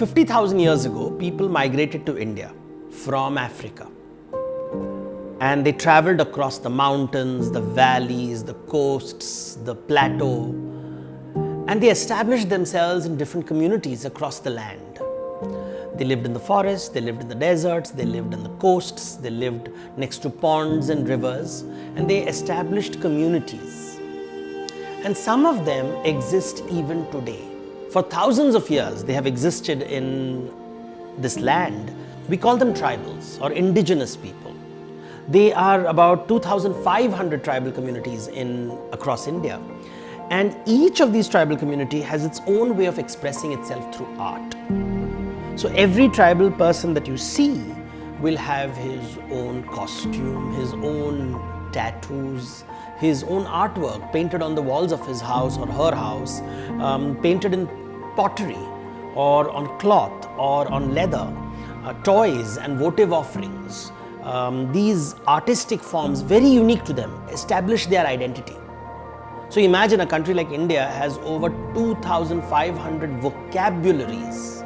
50,000 years ago, people migrated to India from Africa. And they traveled across the mountains, the valleys, the coasts, the plateau. And they established themselves in different communities across the land. They lived in the forests, they lived in the deserts, they lived in the coasts, they lived next to ponds and rivers, and they established communities. And some of them exist even today. For thousands of years, they have existed in this land. We call them tribals or indigenous people. They are about 2,500 tribal communities across India. And each of these tribal community has its own way of expressing itself through art. So every tribal person that you see will have his own costume, his own tattoos, his own artwork painted on the walls of his house or her house, painted in pottery or on cloth or on leather, toys and votive offerings. These artistic forms, very unique to them, establish their identity. So imagine a country like India has over 2,500 vocabularies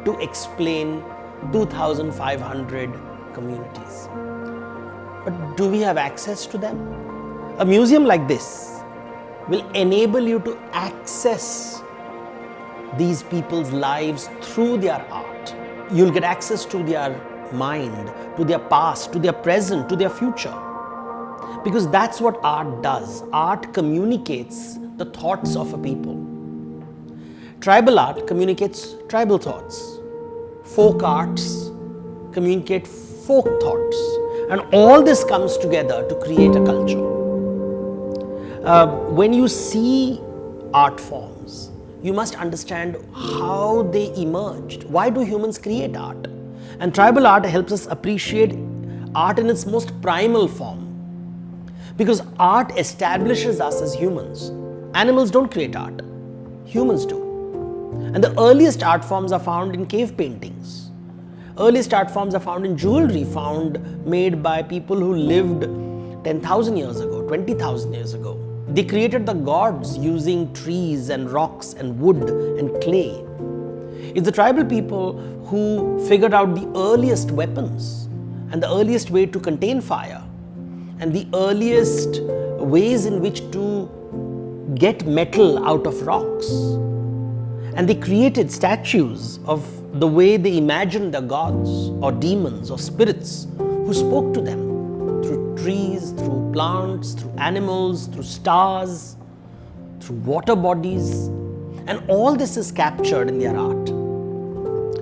to explain 2,500 communities. But do we have access to them? A museum like this will enable you to access these people's lives through their art. You'll get access to their mind, to their past, to their present, to their future. Because that's what art does. Art communicates the thoughts of a people. Tribal art communicates tribal thoughts. Folk arts communicate folk thoughts. And all this comes together to create a culture. When you see art forms, you must understand how they emerged. Why do humans create art? And tribal art helps us appreciate art in its most primal form. Because art establishes us as humans. Animals don't create art, humans do. And the earliest art forms are found in cave paintings. Earliest art forms are found in jewelry made by people who lived 10,000 years ago, 20,000 years ago. They created the gods using trees and rocks and wood and clay. It's the tribal people who figured out the earliest weapons and the earliest way to contain fire and the earliest ways in which to get metal out of rocks. And they created statues of the way they imagined the gods or demons or spirits who spoke to them through trees, through plants, through animals, through stars, through water bodies. And all this is captured in their art.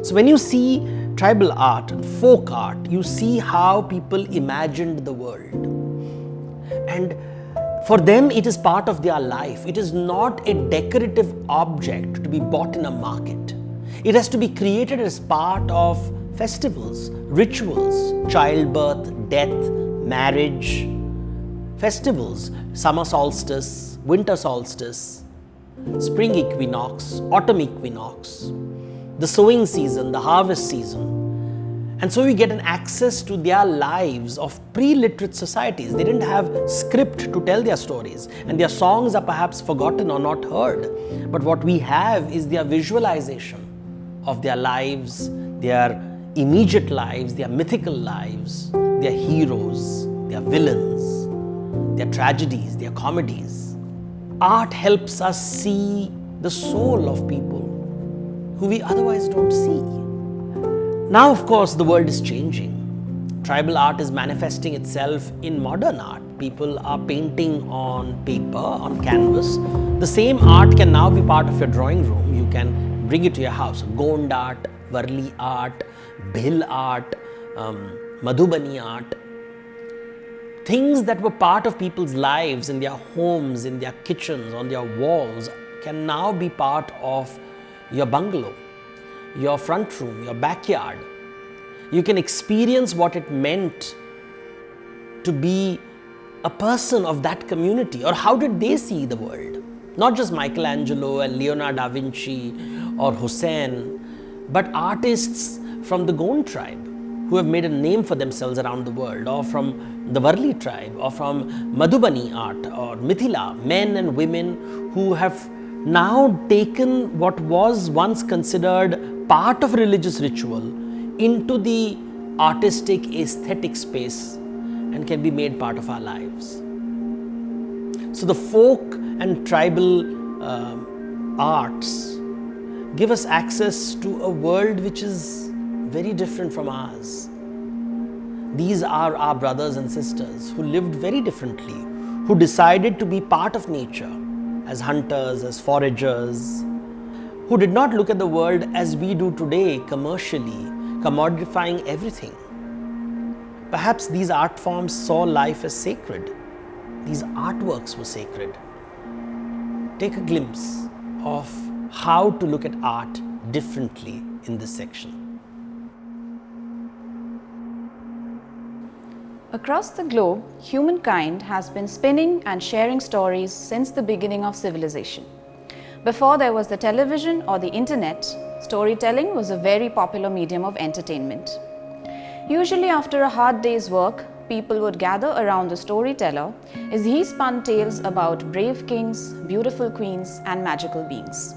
So when you see tribal art and folk art, you see how people imagined the world. And for them, it is part of their life. It is not a decorative object to be bought in a market. It has to be created as part of festivals, rituals, childbirth, death, marriage, festivals, summer solstice, winter solstice, spring equinox, autumn equinox, the sowing season, the harvest season. And so we get an access to their lives of pre-literate societies. They didn't have script to tell their stories, and their songs are perhaps forgotten or not heard. But what we have is their visualization of their lives, their immediate lives, their mythical lives, their heroes, their villains, their tragedies, their comedies. Art helps us see the soul of people who we otherwise don't see. Now, of course, the world is changing. Tribal art is manifesting itself in modern art. People are painting on paper, on canvas. The same art can now be part of your drawing room. You can bring it to your house. Gond art, Varli art, Bhil art, Madhubani art. Things that were part of people's lives in their homes, in their kitchens, on their walls can now be part of your bungalow, your front room, your backyard. You can experience what it meant to be a person of that community, or how did they see the world. Not just Michelangelo and Leonardo da Vinci or Hussein, but artists from the Gond tribe who have made a name for themselves around the world, or from the Varli tribe, or from Madhubani art or Mithila, men and women who have now taken what was once considered part of religious ritual into the artistic aesthetic space and can be made part of our lives. So the folk and tribal arts give us access to a world which is very different from ours. These are our brothers and sisters who lived very differently, who decided to be part of nature as hunters, as foragers, who did not look at the world as we do today, commercially, commodifying everything. Perhaps these art forms saw life as sacred. These artworks were sacred. Take a glimpse of how to look at art differently in this section. Across the globe, humankind has been spinning and sharing stories since the beginning of civilization. Before there was the television or the internet, storytelling was a very popular medium of entertainment. Usually after a hard day's work, people would gather around the storyteller as he spun tales about brave kings, beautiful queens, and magical beings.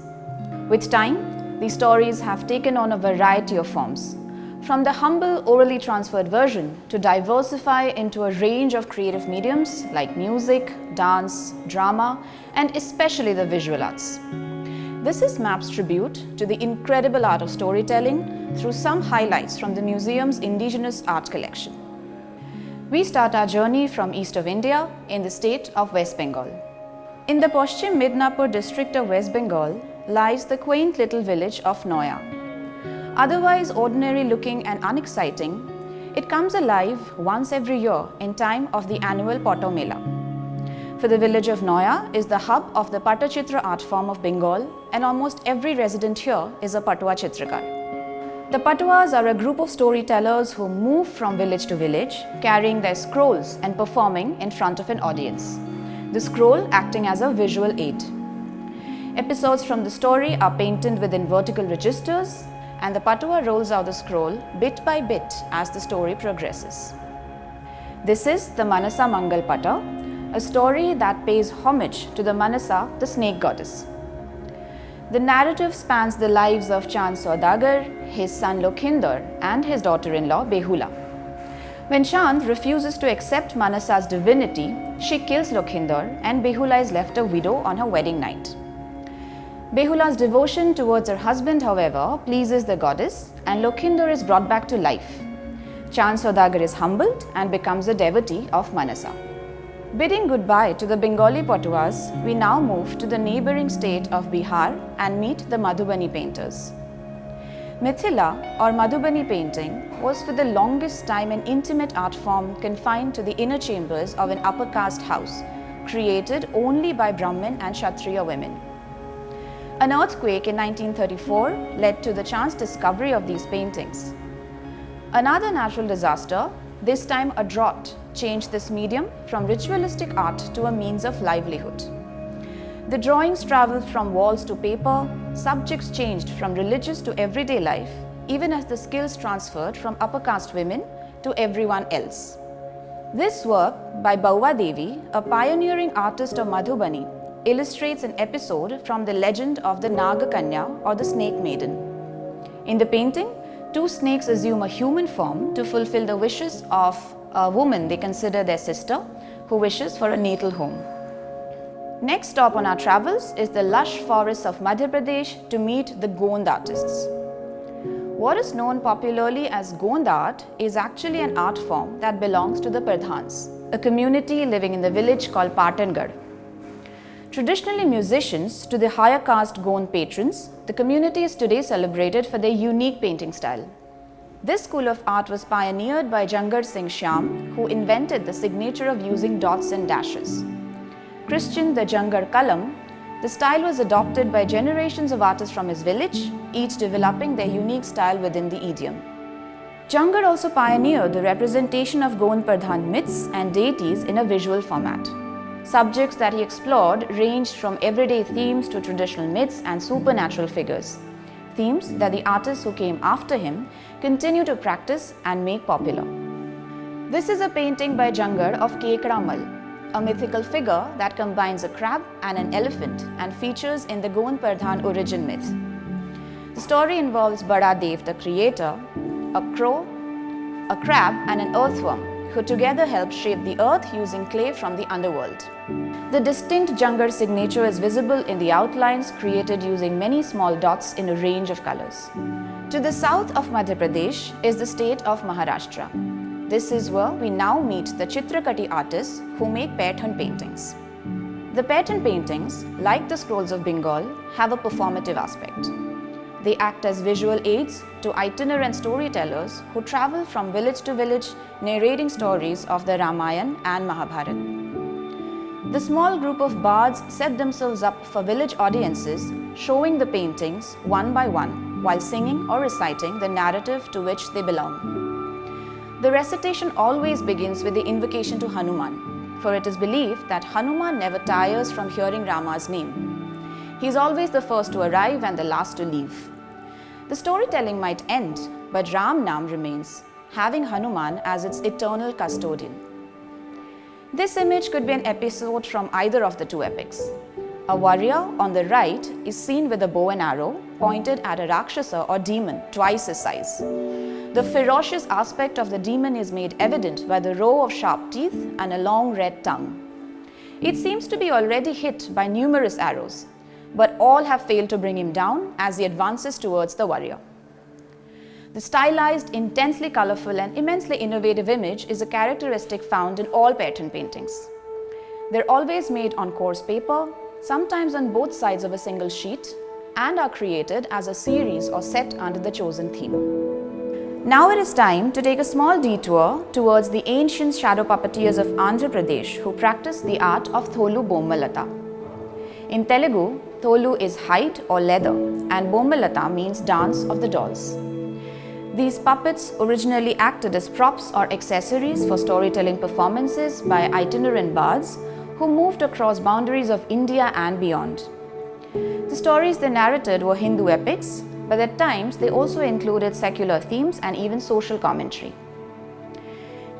With time, these stories have taken on a variety of forms, from the humble orally transferred version to diversify into a range of creative mediums like music, dance, drama, and especially the visual arts. This is MAP's tribute to the incredible art of storytelling through some highlights from the museum's indigenous art collection. We start our journey from east of India in the state of West Bengal. In the Paschim Midnapur district of West Bengal lies the quaint little village of Noya. Otherwise ordinary looking and unexciting, it comes alive once every year in time of the annual Potto Mela. For the village of Noya is the hub of the Pattachitra art form of Bengal, and almost every resident here is a Patua Chitrakar. The Patuas are a group of storytellers who move from village to village, carrying their scrolls and performing in front of an audience. The scroll acting as a visual aid. Episodes from the story are painted within vertical registers, and the Patua rolls out the scroll bit by bit as the story progresses. This is the Manasa Mangal Pata, a story that pays homage to the Manasa, the snake goddess. The narrative spans the lives of Chand Saudagar, his son Lokhinder, and his daughter-in-law Behula. When Chand refuses to accept Manasa's divinity, she kills Lokhinder, and Behula is left a widow on her wedding night. Behula's devotion towards her husband, however, pleases the goddess, and Lokhinder is brought back to life. Chand Saudagar is humbled and becomes a devotee of Manasa. Bidding goodbye to the Bengali Patuas, we now move to the neighbouring state of Bihar and meet the Madhubani painters. Mithila or Madhubani painting was for the longest time an intimate art form confined to the inner chambers of an upper caste house, created only by Brahmin and Kshatriya women. An earthquake in 1934 led to the chance discovery of these paintings. Another natural disaster, this time a drought, changed this medium from ritualistic art to a means of livelihood. The drawings traveled from walls to paper, subjects changed from religious to everyday life, even as the skills transferred from upper caste women to everyone else. This work by Bauva Devi, a pioneering artist of Madhubani, illustrates an episode from the legend of the Naga Kanya or the snake maiden. In the painting, two snakes assume a human form to fulfill the wishes of a woman they consider their sister, who wishes for a natal home. Next stop on our travels is the lush forests of Madhya Pradesh to meet the Gond artists. What is known popularly as Gond art is actually an art form that belongs to the Pradhans, a community living in the village called Patangarh. Traditionally musicians to the higher caste Gond patrons, the community is today celebrated for their unique painting style. This school of art was pioneered by Jangarh Singh Shyam, who invented the signature of using dots and dashes. Christian the Jangarh Kalam, the style was adopted by generations of artists from his village, each developing their unique style within the idiom. Jangarh also pioneered the representation of Gond Pradhan myths and deities in a visual format. Subjects that he explored ranged from everyday themes to traditional myths and supernatural figures, themes that the artists who came after him continue to practice and make popular. This is a painting by Jangarh of Kekramal. a mythical figure that combines a crab and an elephant and features in the Gond Pradhan origin myth. The story involves Bada Dev, the creator, a crow, a crab and an earthworm who together help shape the earth using clay from the underworld. The distinct Jangarh signature is visible in the outlines created using many small dots in a range of colors. To the south of Madhya Pradesh is the state of Maharashtra. This is where we now meet the Chitrakati artists who make pattern paintings. The pattern paintings, like the scrolls of Bengal, have a performative aspect. They act as visual aids to itinerant storytellers who travel from village to village narrating stories of the Ramayana and Mahabharata. The small group of bards set themselves up for village audiences, showing the paintings one by one while singing or reciting the narrative to which they belong. The recitation always begins with the invocation to Hanuman, for it is believed that Hanuman never tires from hearing Rama's name. He is always the first to arrive and the last to leave. The storytelling might end, but Ram Nam remains, having Hanuman as its eternal custodian. This image could be an episode from either of the two epics. A warrior on the right is seen with a bow and arrow pointed at a Rakshasa or demon twice his size. The ferocious aspect of the demon is made evident by the row of sharp teeth and a long red tongue. It seems to be already hit by numerous arrows, but all have failed to bring him down as he advances towards the warrior. The stylized, intensely colorful and immensely innovative image is a characteristic found in all pattern paintings. They're always made on coarse paper, sometimes on both sides of a single sheet, and are created as a series or set under the chosen theme. Now it is time to take a small detour towards the ancient shadow puppeteers of Andhra Pradesh who practice the art of Tholu Bommalata. In Telugu, Tholu is hide or leather and Bommalata means dance of the dolls. These puppets originally acted as props or accessories for storytelling performances by itinerant bards who moved across boundaries of India and beyond. The stories they narrated were Hindu epics, but at times they also included secular themes and even social commentary.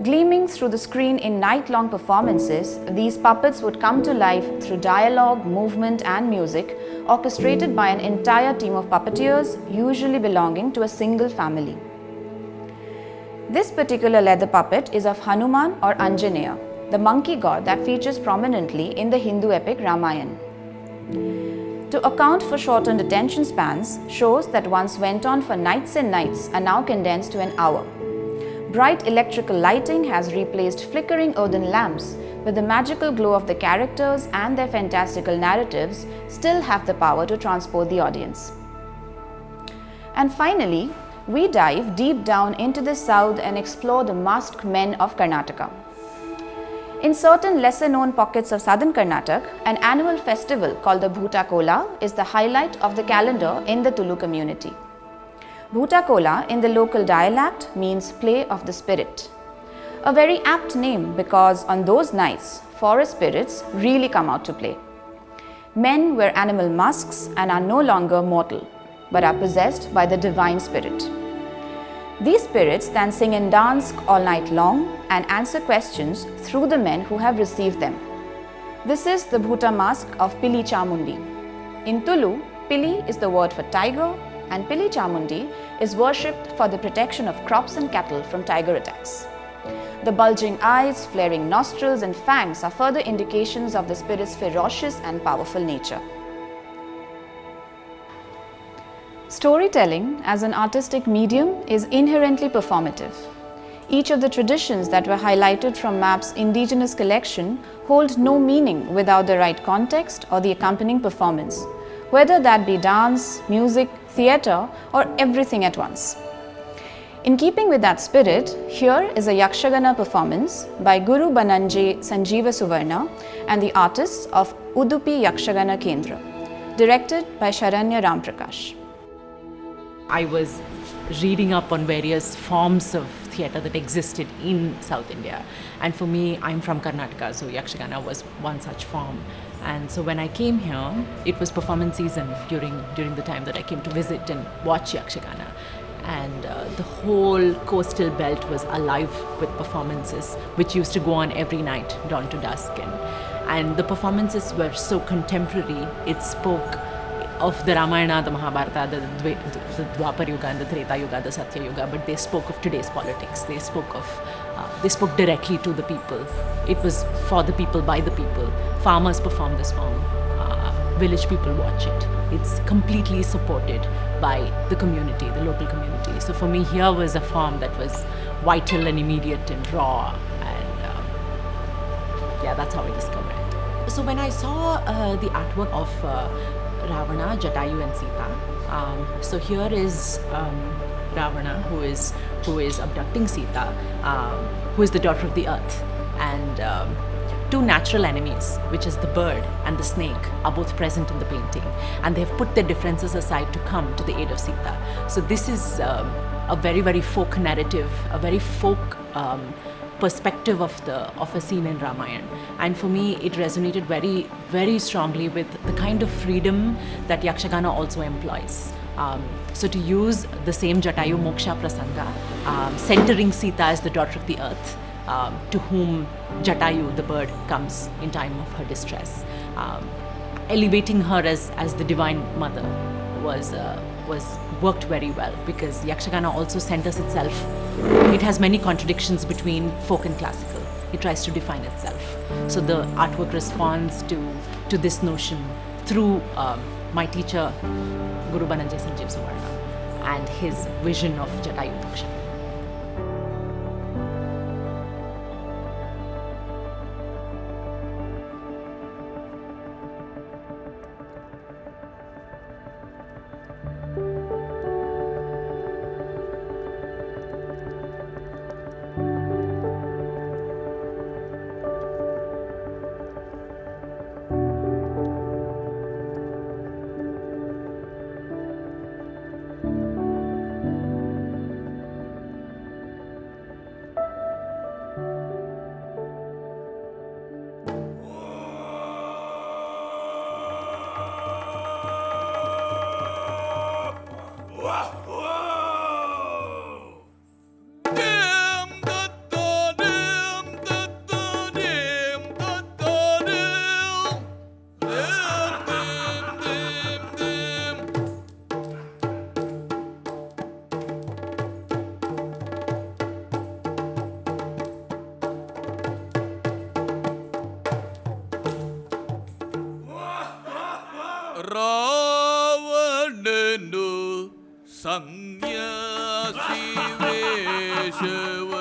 Gleaming through the screen in night-long performances, these puppets would come to life through dialogue, movement and music, orchestrated by an entire team of puppeteers, usually belonging to a single family. This particular leather puppet is of Hanuman or Anjaneya, the monkey god that features prominently in the Hindu epic Ramayana. To account for shortened attention spans, shows that once went on for nights and nights are now condensed to an hour. Bright electrical lighting has replaced flickering earthen lamps, but the magical glow of the characters and their fantastical narratives still have the power to transport the audience. And finally, we dive deep down into the south and explore the masked men of Karnataka. In certain lesser-known pockets of southern Karnataka, an annual festival called the Bhutakola is the highlight of the calendar in the Tulu community. Bhutakola in the local dialect means play of the spirit. A very apt name because on those nights, forest spirits really come out to play. Men wear animal masks and are no longer mortal, but are possessed by the divine spirit. These spirits then sing and dance all night long and answer questions through the men who have received them. This is the Bhuta mask of Pili Chamundi. In Tulu, Pili is the word for tiger, and Pili Chamundi is worshipped for the protection of crops and cattle from tiger attacks. The bulging eyes, flaring nostrils and fangs are further indications of the spirit's ferocious and powerful nature. Storytelling as an artistic medium is inherently performative. Each of the traditions that were highlighted from MAP's indigenous collection hold no meaning without the right context or the accompanying performance, whether that be dance, music, theatre, or everything at once. In keeping with that spirit, here is a Yakshagana performance by Guru Bananje Sanjeeva Suvarna and the artists of Udupi Yakshagana Kendra, directed by Sharanya Ramprakash. I was reading up on various forms of theatre that existed in South India. And for me, I'm from Karnataka, so Yakshagana was one such form. And so when I came here, it was performance season during the time that I came to visit and watch Yakshagana. and the whole coastal belt was alive with performances, which used to go on every night dawn to dusk. And the performances were so contemporary. It spoke of the Ramayana, the Mahabharata, the Dwapar Yuga and the Treta Yuga, the Satya Yuga, but they spoke of today's politics. They spoke directly to the people. It was for the people, by the people. Farmers perform this form. Village people watch it. It's completely supported by the community, the local community. So for me, here was a form that was vital and immediate and raw, and that's how I discovered it. So when I saw the artwork of Ravana, Jatayu and Sita, so here is Ravana, who is abducting Sita, who is the daughter of the earth, and two natural enemies, which is the bird and the snake, are both present in the painting, and they have put their differences aside to come to the aid of Sita. So this is a very, very folk narrative, a very folk perspective of a scene in Ramayana. And for me, it resonated very, very strongly with the kind of freedom that Yakshagana also employs. So to use the same Jatayu Moksha Prasanga, centering Sita as the daughter of the earth, to whom Jatayu, the bird, comes in time of her distress. Elevating her as the divine mother was worked very well, because Yakshagana also centers itself. It has many contradictions between folk and classical. It tries to define itself. So the artwork responds to this notion through my teacher, Guru Bananjay Singh Suvarna, and his vision of Jatayu Moksha. Ravananu Sanyasi Veshava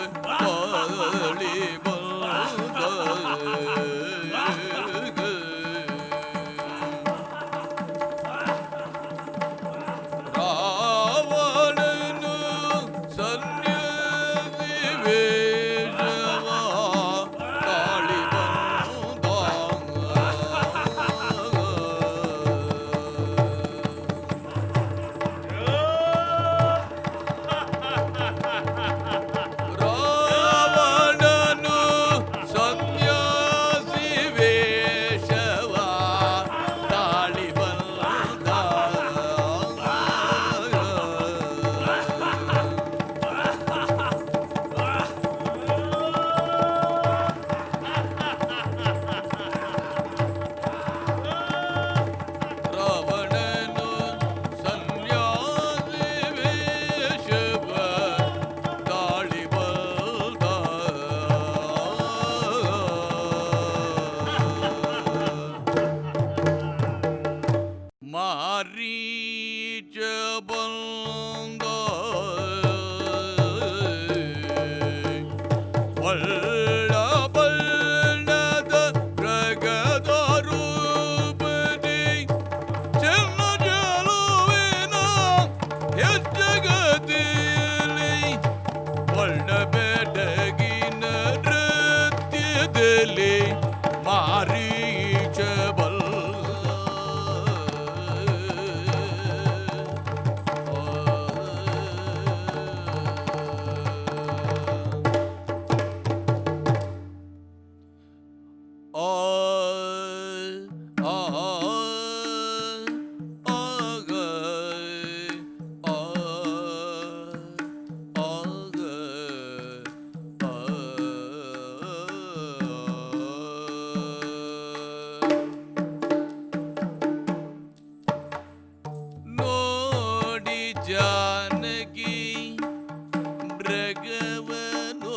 ಜಗವನು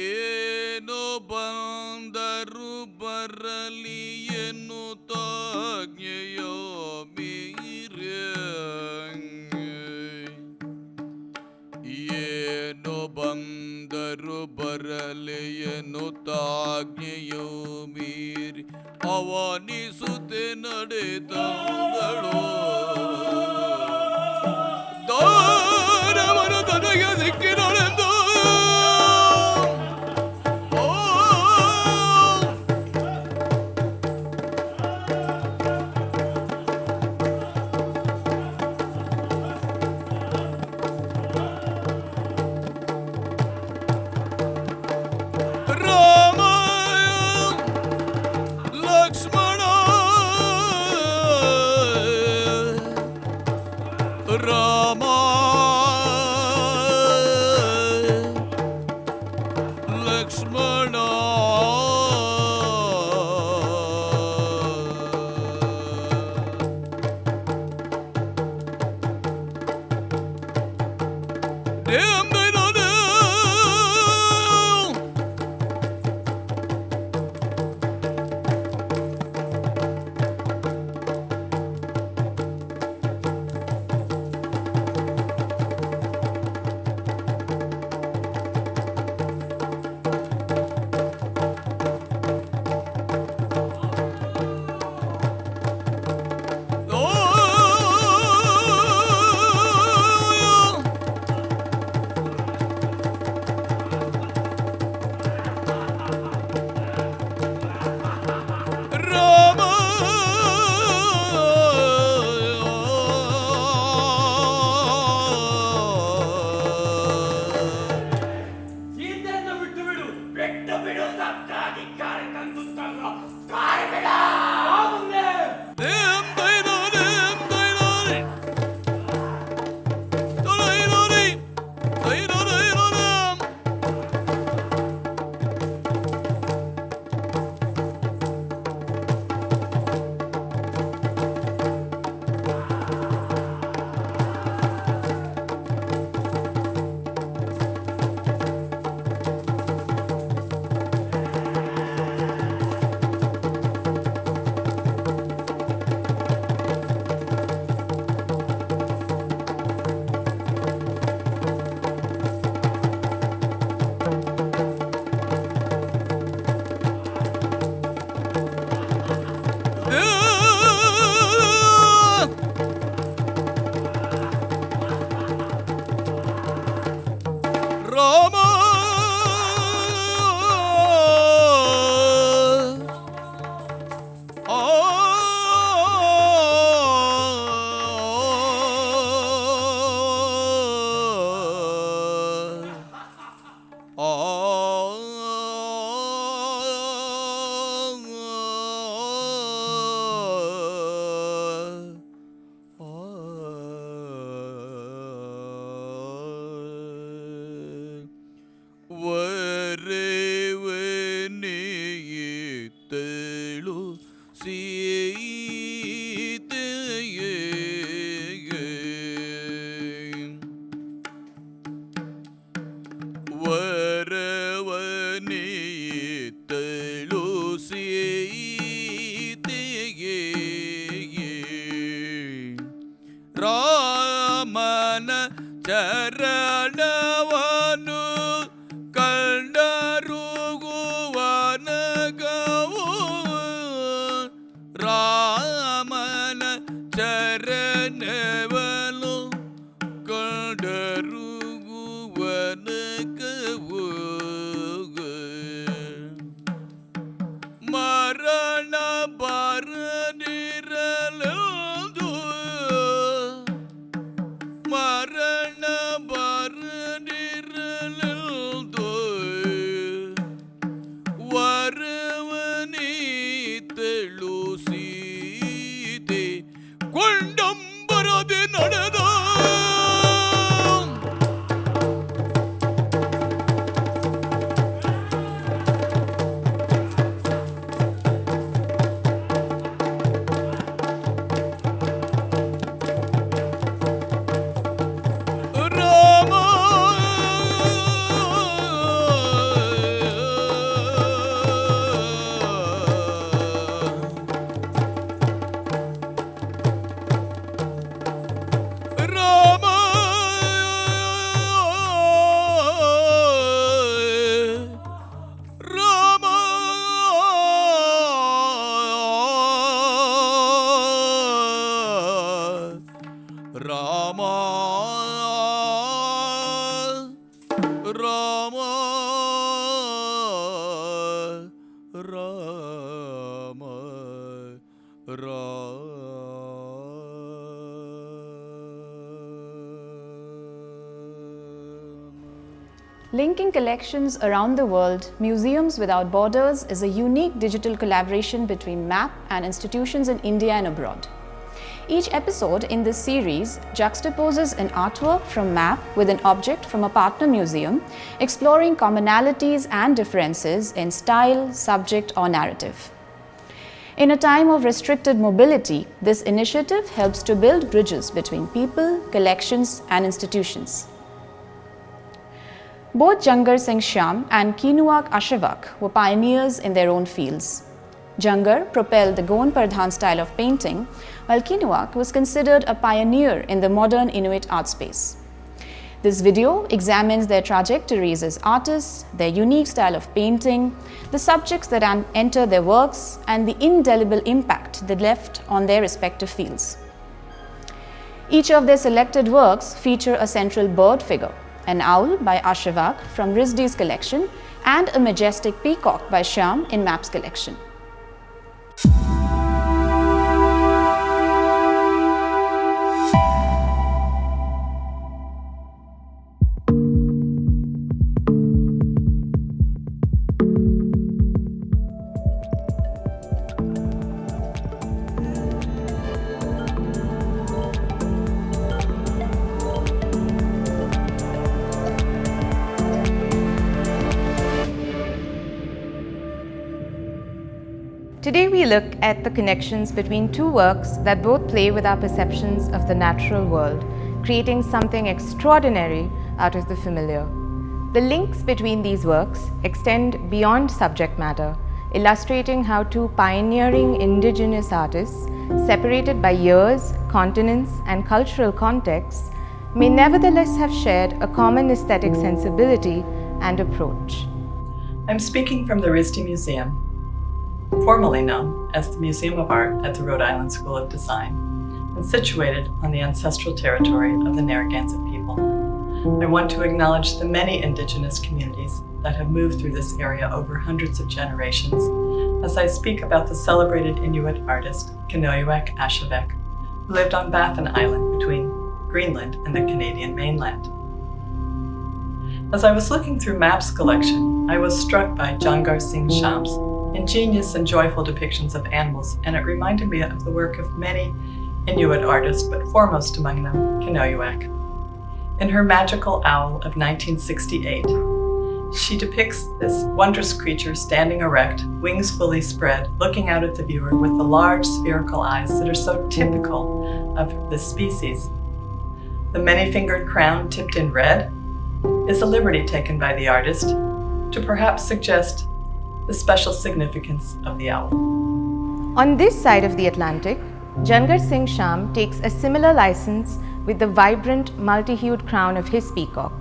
ಏನು ಬಂದರು ಬರಲಿ ಎನ್ನುತ್ತಾಜ್ಞೆಯೋ ಮೀರೆ ಏನು ಬಂದರು ಬರಲಿ ಎನ್ನುತ್ತಾಜ್ಞೆಯೋ ಮೀರಿ ಅವನಿಸುತ್ತೆ ನಡೆದಳು ದಾರವರ ತನಗೆ ಸಿಕ್ಕಿನಳೆಂದು ಚರಣವನು ಕಂಡರುಗುವನಗವು ರಾಮನ ಚರಣವನು ಕಂಡರುಗುವನಗವು ಮರಣ ಬರದಿರಲೆಂದು ಮರಣ ಬರದಿರಲೆಂದು ವರವನೀತಳು ಸೀತೆ ಕೊಂಡಂಬರದೆ ನಡೆದ Linking collections around the world, Museums Without Borders is a unique digital collaboration between MAP and institutions in India and abroad. Each episode in this series juxtaposes an artwork from MAP with an object from a partner museum, exploring commonalities and differences in style, subject, or narrative. In a time of restricted mobility, this initiative helps to build bridges between people, collections, and institutions. Both Jangarh Shyam and Kenojuak Ashevak were pioneers in their own fields. Jangarh propelled the Goan Pardhan style of painting, while Kenojuak was considered a pioneer in the modern Inuit art space. This video examines their trajectories as artists, their unique style of painting, the subjects that enter their works, and the indelible impact they left on their respective fields. Each of their selected works feature a central bird figure, an owl by Ashevak from Risdi's collection, and a majestic peacock by Shyam in MAP's collection. Today we look at the connections between two works that both play with our perceptions of the natural world, creating something extraordinary out of the familiar. The links between these works extend beyond subject matter, illustrating how two pioneering indigenous artists, separated by years, continents, and cultural contexts, may nevertheless have shared a common aesthetic sensibility and approach. I'm speaking from the Risdi Museum, formerly known as the Museum of Art at the Rhode Island School of Design, and situated on the ancestral territory of the Narragansett people. I want to acknowledge the many indigenous communities that have moved through this area over hundreds of generations as I speak about the celebrated Inuit artist Kenojuak Ashevak, who lived on Baffin Island between Greenland and the Canadian mainland. As I was looking through MAP's collection, I was struck by Jangarh Shyam's ingenious and joyful depictions of animals, and it reminded me of the work of many Inuit artists, but foremost among them, Kenojuak. In her magical owl of 1968, she depicts this wondrous creature standing erect, wings fully spread, looking out at the viewer with the large spherical eyes that are so typical of this species. The many-fingered crown tipped in red is a liberty taken by the artist to perhaps suggest the special significance of the owl. On this side of the Atlantic, Jangarh Shyam takes a similar license with the vibrant, multi-hued crown of his peacock.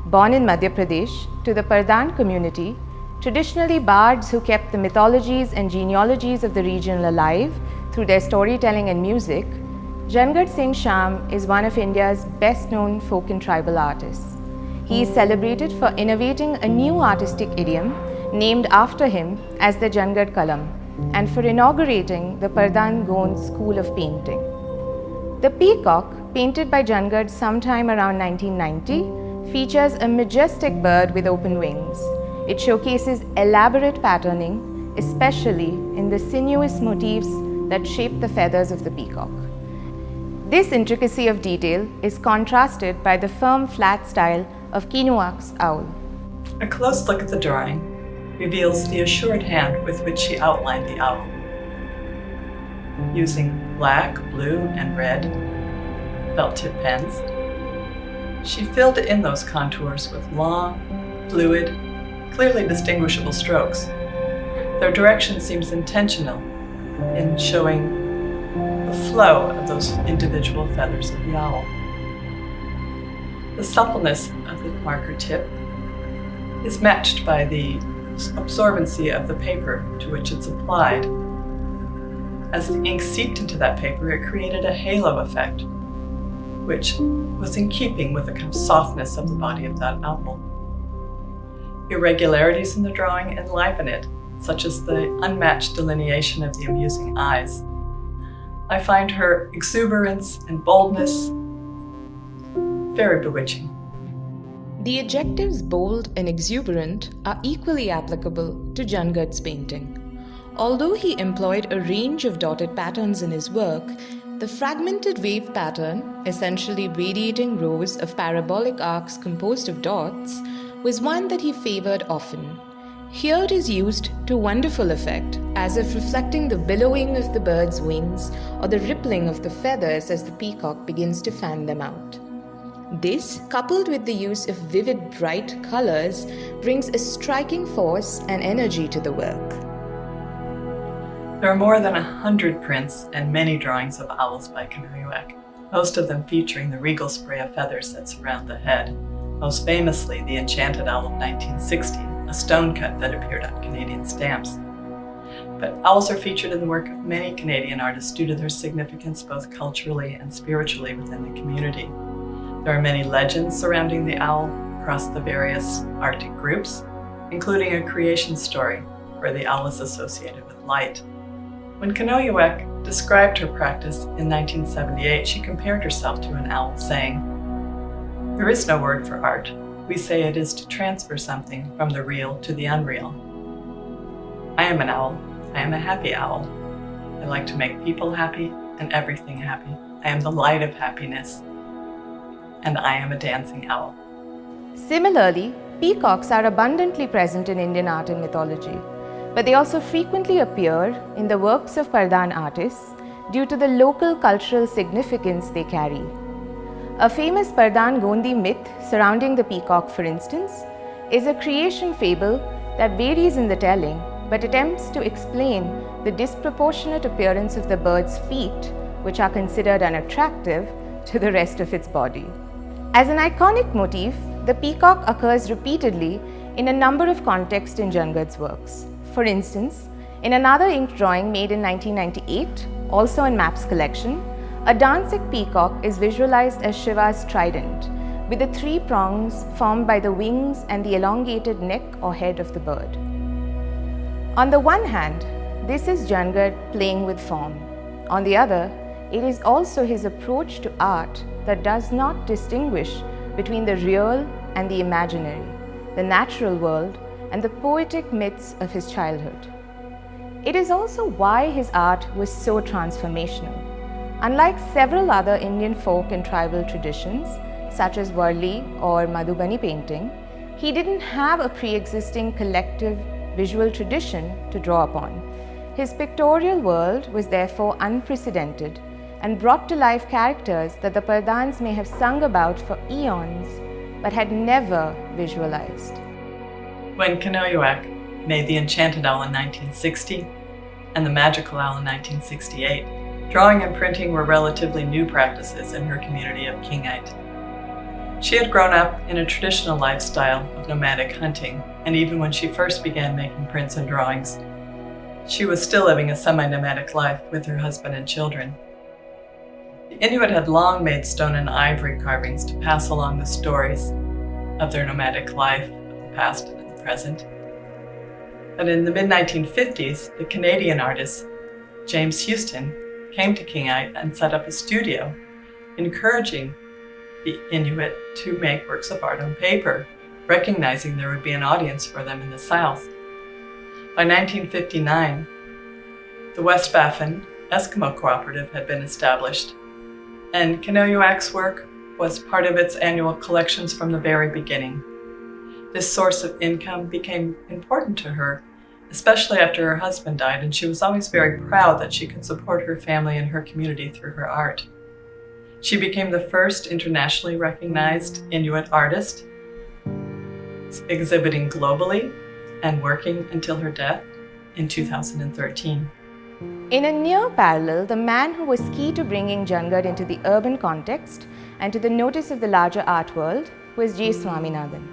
Born in Madhya Pradesh to the Pardhan community, traditionally bards who kept the mythologies and genealogies of the region alive through their storytelling and music, Jangarh Singh Shyam is one of India's best-known folk and tribal artists. He is celebrated for innovating a new artistic idiom named after him as the Jangarh Kalam, and for inaugurating the Pardhan Gond School of Painting. The Peacock, painted by Jangarh sometime around 1990, features a majestic bird with open wings. It showcases elaborate patterning, especially in the sinuous motifs that shape the feathers of the peacock. This intricacy of detail is contrasted by the firm, flat style of Kenojuak's owl. A close look at the drawing reveals the assured hand with which she outlined the owl. Using black, blue, and red felt-tip pens, she filled in those contours with long, fluid, clearly distinguishable strokes. Their direction seems intentional in showing the flow of those individual feathers of the owl. The suppleness of the marker tip is matched by the absorbency of the paper to which it's applied. As the ink seeped into that paper, it created a halo effect, which was in keeping with the kind of softness of the body of that owl. Irregularities in the drawing enliven it, such as the unmatched delineation of the amusing eyes. I find her exuberance and boldness very bewitching. The adjectives bold and exuberant are equally applicable to Jangarh's painting. Although he employed a range of dotted patterns in his work, the fragmented wave pattern, essentially radiating rows of parabolic arcs composed of dots, was one that he favored often. Here it is used to wonderful effect, as if reflecting the billowing of the bird's wings or the rippling of the feathers as the peacock begins to fan them out. This, coupled with the use of vivid, bright colors, brings a striking force and energy to the work. There are more than 100 prints and many drawings of owls by Kenojuak, most of them featuring the regal spray of feathers that surround the head, most famously the enchanted owl of 1960, a stone cut that appeared on Canadian stamps. But owls are featured in the work of many Canadian artists due to their significance both culturally and spiritually within the community. There are many legends surrounding the owl across the various Arctic groups, including a creation story where the owl is associated with light. When Kenojuak described her practice in 1978, she compared herself to an owl, saying, "There is no word for art. We say it is to transfer something from the real to the unreal. I am an owl. I am a happy owl. I like to make people happy and everything happy. I am the light of happiness. And I am a dancing owl." Similarly, peacocks are abundantly present in Indian art and mythology, but they also frequently appear in the works of Pardhan artists due to the local cultural significance they carry. A famous Pardhan Gondi myth surrounding the peacock, for instance, is a creation fable that varies in the telling but attempts to explain the disproportionate appearance of the bird's feet, which are considered unattractive, to the rest of its body. As an iconic motif, the peacock occurs repeatedly in a number of contexts in Jangarh's works. For instance, in another ink drawing made in 1998, also in Map's collection, a dancing peacock is visualized as Shiva's trident, with the three prongs formed by the wings and the elongated neck or head of the bird. On the one hand, this is Jangarh playing with form. On the other, it is also his approach to art that does not distinguish between the real and the imaginary, the natural world and the poetic myths of his childhood. It is also why his art was so transformational. Unlike several other Indian folk and tribal traditions, such as Varli or Madhubani painting, he didn't have a pre-existing collective visual tradition to draw upon. His pictorial world was therefore unprecedented and brought to life characters that the Pardhans may have sung about for eons but had never visualized. When Kenojuak made the enchanted owl in 1960 and the magical owl in 1968, Drawing and printing were relatively new practices in her community of Kingite. She had grown up in a traditional lifestyle of nomadic hunting, and even when she first began making prints and drawings, she was still living a semi-nomadic life with her husband and children. The Inuit had long made stone and ivory carvings to pass along the stories of their nomadic life, of the past and the present. But in the mid-1950s, the Canadian artist James Houston came to Kingite and set up a studio, encouraging the Inuit to make works of art on paper, recognizing there would be an audience for them in the South. By 1959, the West Baffin Eskimo Cooperative had been established, and Kenojuak's work was part of its annual collections from the very beginning. This source of income became important to her, especially after her husband died, and she was always very proud that she could support her family and her community through her art. She became the first internationally recognized Inuit artist, exhibiting globally and working until her death in 2013. In a near parallel, the man who was key to bringing Jangarh into the urban context and to the notice of the larger art world was J. Swaminathan.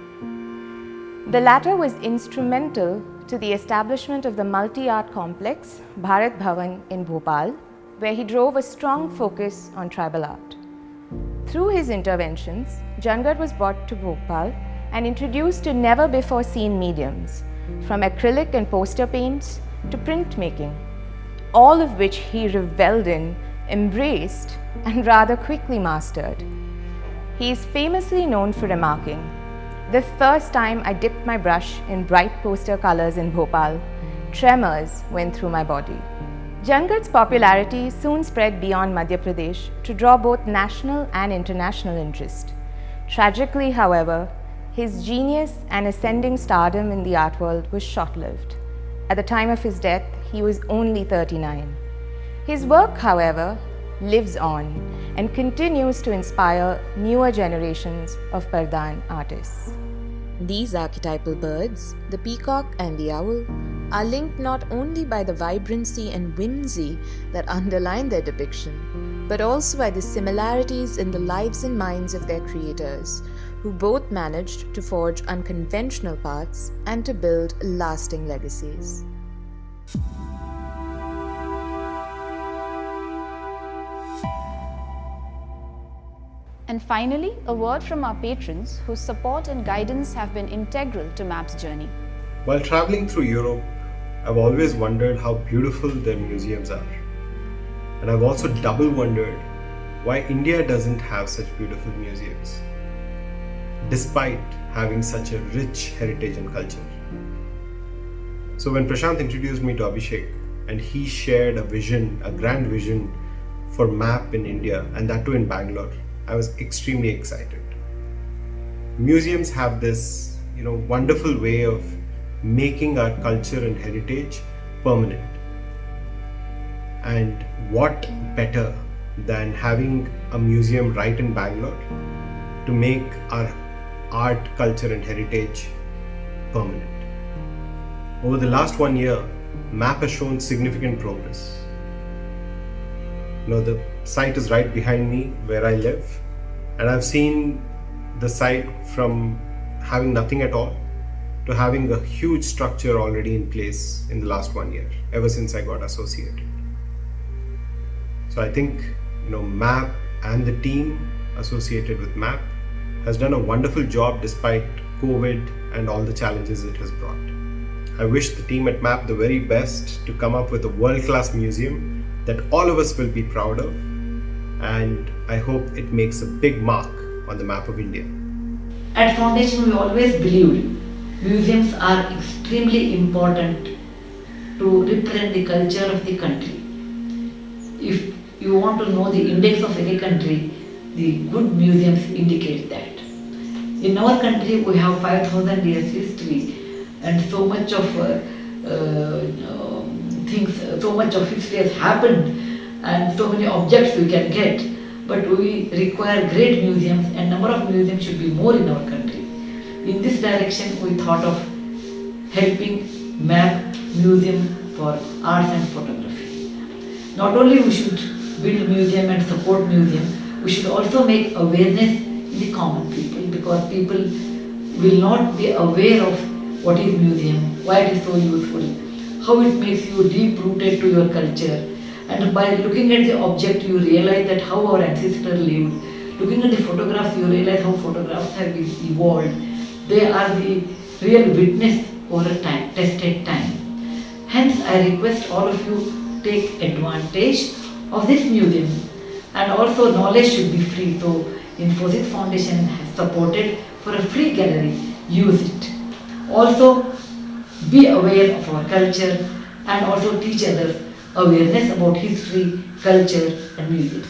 The latter was instrumental to the establishment of the multi-art complex Bharat Bhavan in Bhopal, where he drove a strong focus on tribal art. Through his interventions, Jangarh was brought to Bhopal and introduced to never-before-seen mediums, from acrylic and poster paints to printmaking, all of which he revelled in, embraced, and rather quickly mastered. He is famously known for remarking, "The first time I dipped my brush in bright poster colors in Bhopal, tremors went through my body." Jangarh's popularity soon spread beyond Madhya Pradesh to draw both national and international interest. Tragically, however, his genius and ascending stardom in the art world was short-lived. At the time of his death, he was only 39. His work, however, lives on and continues to inspire newer generations of Pardhan artists. These archetypal birds, the peacock and the owl, are linked not only by the vibrancy and whimsy that underline their depiction, but also by the similarities in the lives and minds of their creators, who both managed to forge unconventional paths and to build lasting legacies. And finally, a word from our patrons whose support and guidance have been integral to MAP's journey. While traveling through Europe, I've always wondered how beautiful their museums are. And I've also double wondered why India doesn't have such beautiful museums, despite having such a rich heritage and culture. So when Prashant introduced me to Abhishek and he shared a vision, a grand vision for MAP in India, and that too in Bangalore, I was extremely excited. Museums have this, wonderful way of making our culture and heritage permanent. And what better than having a museum right in Bangalore to make our art, culture and heritage permanent. Over the last 1 year, MAP has shown significant progress. The site is right behind me where I live, and I've seen the site from having nothing at all to having a huge structure already in place in the last 1 year, ever since I got associated. So I think, MAP and the team associated with MAP has done a wonderful job despite COVID and all the challenges it has brought. I wish the team at MAP the very best to come up with a world-class museum that all of us will be proud of, and I hope it makes a big mark on the map of India. At Foundation, we always believed museums are extremely important to represent the culture of the country. If you want to know the index of any country, the good museums indicate that. In our country, we have 5,000 years history, and so much of so much of history has happened, and so many objects we can get. But we require great museums, and number of museums should be more in our country. In this direction, we thought of helping MAP Museum for Arts and Photography. Not only we should build museum and support museum, we should also make awareness in the common people, because people will not be aware of what is museum, why it is so useful, how it makes you deep rooted to your culture. And by looking at the object, you realize that how our ancestors lived. Looking at the photographs, you realize how photographs have evolved. They are the real witness over a tested time. Hence, I request all of you take advantage of this museum. And also, knowledge should be free. So, Infosys Foundation has supported for a free gallery. Use it. Also, be aware of our culture and also teach others awareness about history, culture and music.